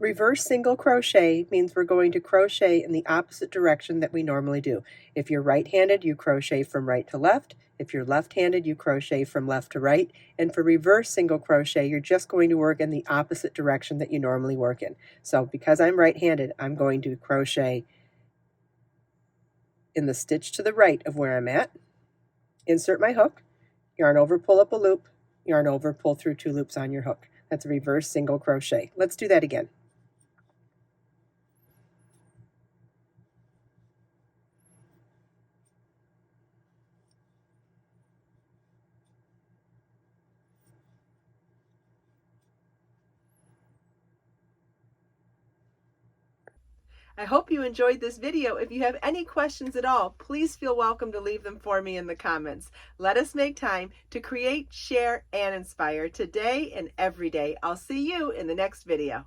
Reverse single crochet means we're going to crochet in the opposite direction that we normally do. If you're right-handed, you crochet from right to left. If you're left-handed, you crochet from left to right. And for reverse single crochet, you're just going to work in the opposite direction that you normally work in. So because I'm right-handed, I'm going to crochet in the stitch to the right of where I'm at, insert my hook, yarn over, pull up a loop, yarn over, pull through 2 loops on your hook. That's a reverse single crochet. Let's do that again. I hope you enjoyed this video. If you have any questions at all, please feel welcome to leave them for me in the comments. Let us make time to create, share, and inspire today and every day. I'll see you in the next video.